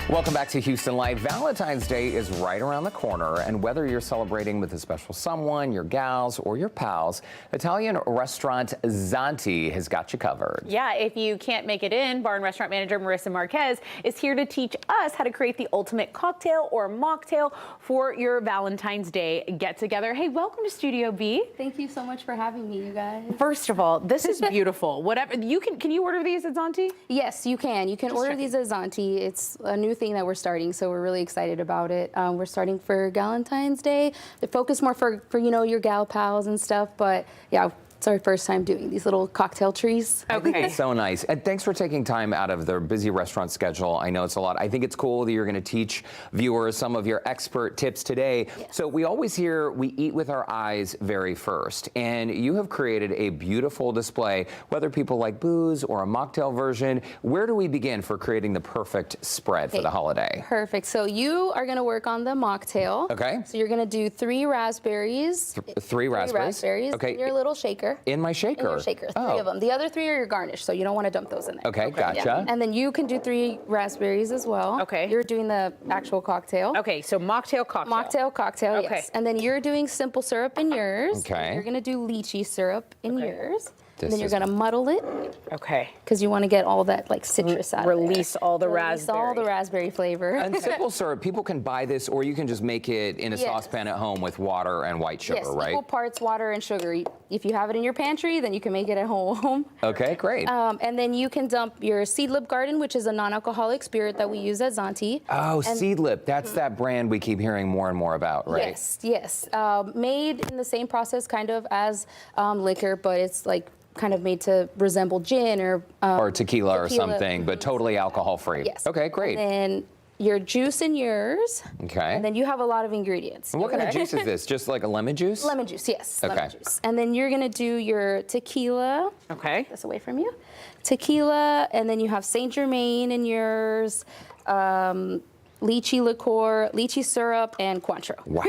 Welcome back to Houston Live. Valentine's Day is right around the corner, and whether you're celebrating with a special someone, your gals, or your pals, Italian restaurant Zanti has got you covered. Yeah, if you can't make it in, bar and restaurant manager Marissa Marquez is here to teach us how to create the ultimate cocktail or mocktail for your Valentine's Day get-together. Hey, welcome to Studio B. Thank you so much for having me, you guys. First of all, this is beautiful. Whatever you can you order these at Zanti? Yes, you can. You can order these at Zanti. It's a new thing that we're starting, so we're really excited about it. We're starting for Galentine's Day. The focus more for you know, your gal pals and stuff, but yeah, it's our first time doing these little cocktail trees. Okay. It's so nice. And thanks for taking time out of their busy restaurant schedule. I know it's a lot. I think it's cool that you're going to teach viewers some of your expert tips today. Yeah. So we always hear we eat with our eyes very first. And you have created a beautiful display, whether people like booze or a mocktail version. Where do we begin for creating the perfect spread for the holiday? Perfect. So you are going to work on the mocktail. Okay. So you're going to do 3 raspberries. Three raspberries. Okay. In your little shaker. In my shaker? In your shaker, 3 of them. The other 3 are your garnish, so you don't want to dump those in there. Okay, gotcha. Yeah. And then you can do 3 raspberries as well. Okay. You're doing the actual cocktail. Okay, so mocktail cocktail. Mocktail cocktail, Okay. yes. And then you're doing simple syrup in yours. Okay. You're going to do lychee syrup in yours. This And then you're is- going to muddle it Okay. because you want to get all that like citrus out of Release there. all the Release all the raspberry flavor. And simple syrup, people can buy this, or you can just make it in a Yes. saucepan at home with water and white sugar, Yes, right? equal parts water and sugar. If you have it in your pantry, then you can make it at home. Okay, great. And then you can dump your Seedlip Garden, which is a non-alcoholic spirit that we use at Zanti. Oh, Seedlip, that's that brand we keep hearing more and more about, right? Yes, yes. Made in the same process kind of as liquor, but it's like kind of made to resemble gin or tequila or something, but totally alcohol-free. Yes. Okay, great. And then your juice in yours. Okay. And then you have a lot of ingredients. And what kind of juice is this? Just like a lemon juice? Lemon juice, yes. Okay. Lemon juice. And then you're gonna do your tequila. Okay. This away from you. Tequila, and then you have Saint Germain in yours. Lychee liqueur, lychee syrup, and Cointreau. Wow,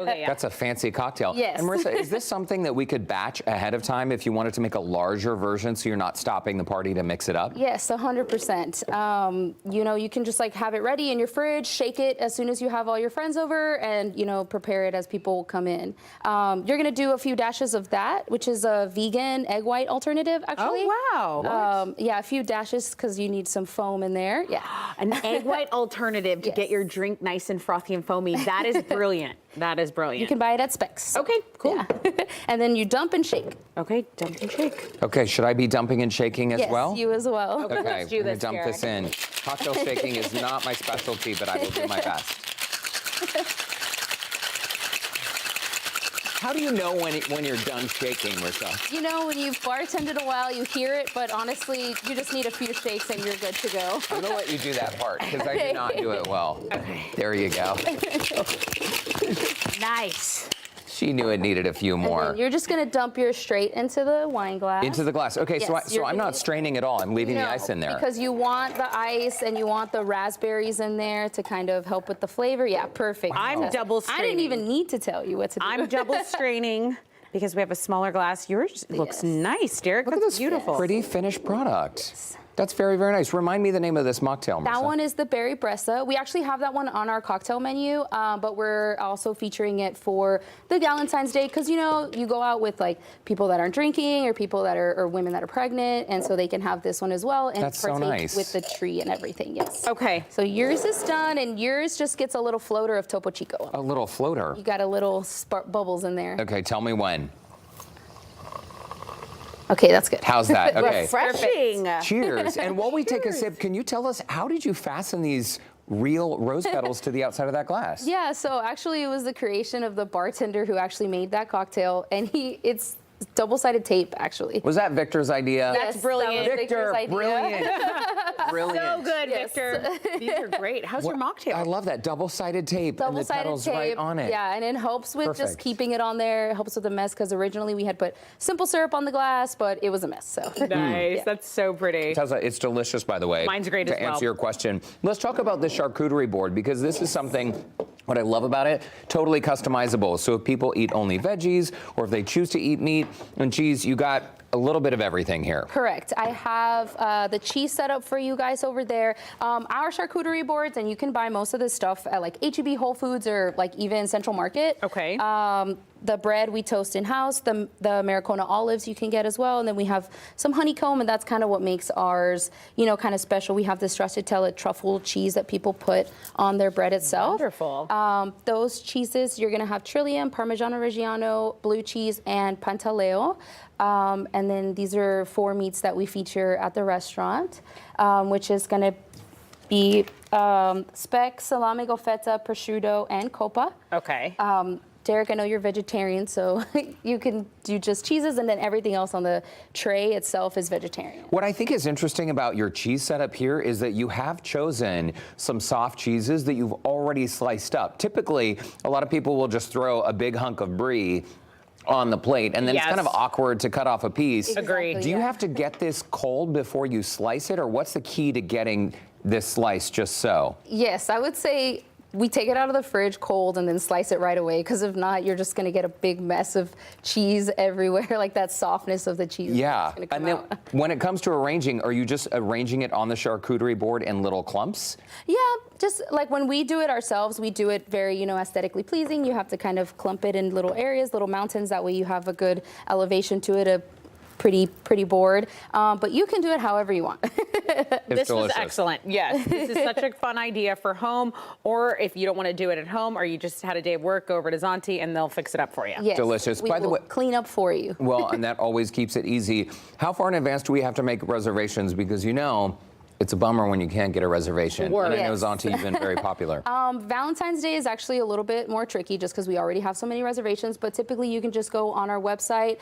Okay, yeah. that's a fancy cocktail. Yes. And Marissa, is this something that we could batch ahead of time if you wanted to make a larger version so you're not stopping the party to mix it up? Yes, 100%. You know, you can just like have it ready in your fridge, shake it as soon as you have all your friends over, and you know, prepare it as people come in. You're gonna do a few dashes of that, which is a vegan egg white alternative, actually. Oh, wow. Yeah, a few dashes because you need some foam in there. Yeah. An egg white alternative to get your drink nice and frothy and foamy. That is brilliant. That is brilliant. You can buy it at Specs. Okay, cool. Yeah. And then you dump and shake. Okay, dump and shake. Okay, should I be dumping and shaking as Yes, well? you as well. Okay, Let's do we're gonna this, dump Garrett. this in. Cocktail shaking is not my specialty, but I will do my best. How do you know when you're done shaking, Marissa? You know, when you've bartended a while, you hear it, but honestly, you just need a few shakes and you're good to go. I'm gonna let you do that part because I did not do it well. Okay. There you go. Nice. She knew it needed a few And more. then you're just gonna dump yours straight into the wine glass. Into the glass. Okay, so, Yes, you're I'm not gonna- straining at all. I'm leaving the No, ice in there. because you want the ice and you want the raspberries in there to kind of help with the flavor. Yeah, perfect. I'm Yes. double I didn't straining. even need to tell you what to do. I'm double straining because we have a smaller glass. Yours looks Yes. nice, Derek. Look at That's this beautiful. pretty finished product. That's very, very nice. Remind me the name of this mocktail, Marissa. That one is the Berry Bressa. We actually have that one on our cocktail menu, but we're also featuring it for the Galentine's Day because, you know, you go out with like people that aren't drinking or people that are, or women that are pregnant, and so they can have this one as well and That's so partake nice. with the tree and everything, yes. Okay. So yours is done, and yours just gets a little floater of Topo Chico. A little floater. You got a little bubbles in there. Okay, tell me when. Okay, that's good. How's that? Okay. Refreshing. Cheers. And while we take a sip, can you tell us how did you fasten these real rose petals to the outside of that glass? Yeah, so actually it was the creation of the bartender who actually made that cocktail, and it's double-sided tape, actually. Was that Victor's idea? That's brilliant. That was Victor, Victor's idea. brilliant. Brilliant. So good, Yes. Victor. These are great. How's your mocktail? I love that double-sided tape and the Double-sided petals tape, right on it. yeah, and it helps with just Perfect. keeping it on there. It helps with the mess because originally we had put simple syrup on the glass, but it was a mess. So Nice. That's so pretty. It's delicious, by the way. Mine's great to as well. answer your question, let's talk about the charcuterie board because this is something. What I love about it, totally customizable. So if people eat only veggies or if they choose to eat meat and cheese, you got a little bit of everything here. Correct. I have the cheese set up for you guys over there. Our charcuterie boards, and you can buy most of this stuff at like H-E-B, Whole Foods, or like even Central Market. Okay. The bread we toast in-house, the Maricona olives you can get as well, and then we have some honeycomb, and that's kind of what makes ours, you know, kind of special. We have this stracciatella truffle cheese that people put on their bread itself. Wonderful. Those cheeses, you're gonna have Trillium, Parmigiano Reggiano, blue cheese, and Pantaleo. And then these are 4 meats that we feature at the restaurant, which is gonna be speck, salami, goffetta, prosciutto, and coppa. Okay. Derek, I know you're vegetarian, so you can do just cheeses, and then everything else on the tray itself is vegetarian. What I think is interesting about your cheese setup here is that you have chosen some soft cheeses that you've already sliced up. Typically, a lot of people will just throw a big hunk of brie on the plate, and then it's kind of awkward to cut off a piece. Agreed. Exactly, Do you yeah. have to get this cold before you slice it, or what's the key to getting this sliced just so? Yes, I would say we take it out of the fridge cold and then slice it right away, because if not, you're just gonna get a big mess of cheese everywhere, like that softness of the cheese. Yeah, Gonna come and then out. when it comes to arranging, are you just arranging it on the charcuterie board in little clumps? Yeah, just like when we do it ourselves, we do it very, you know, aesthetically pleasing. You have to kind of clump it in little areas, little mountains. That way you have a good elevation to it, a pretty board. But you can do it however you want. This delicious. was excellent. Yes, this is such a fun idea for home, or if you don't want to do it at home, or you just had a day of work, go over to Zanti and they'll fix it up for you. Yes, Delicious. We By the will way- clean up for you. Well, and that always keeps it easy. How far in advance do we have to make reservations? Because you know, it's a bummer when you can't get a reservation. Sure. And I know Yes. Zanti, you've been very popular. Valentine's Day is actually a little bit more tricky just because we already have so many reservations, but typically you can just go on our website,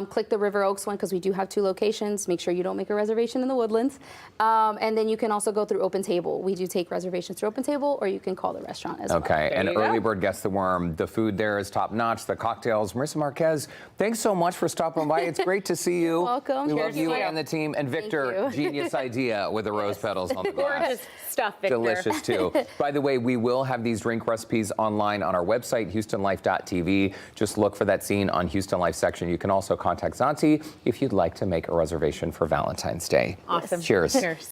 click the River Oaks one because we do have 2 locations. Make sure you don't make a reservation in the Woodlands. And then you can also go through Open Table. We do take reservations through Open Table, or you can call the restaurant as well. Okay, and you go. early bird gets the worm. The food there is top notch. The cocktails. Marissa Marquez, thanks so much for stopping by. It's great to see you. welcome. We love Cheers. you Yeah. and the team. And Victor, you. genius idea with the rose petals on the glass. Gorgeous stuff, Victor. Delicious too. By the way, we will have these drink recipes online on our website, HoustonLife.tv. Just look for that scene on Houston Life section. You can also contact Zanti if you'd like to make a reservation for Valentine's Day. Awesome. Cheers. Cheers.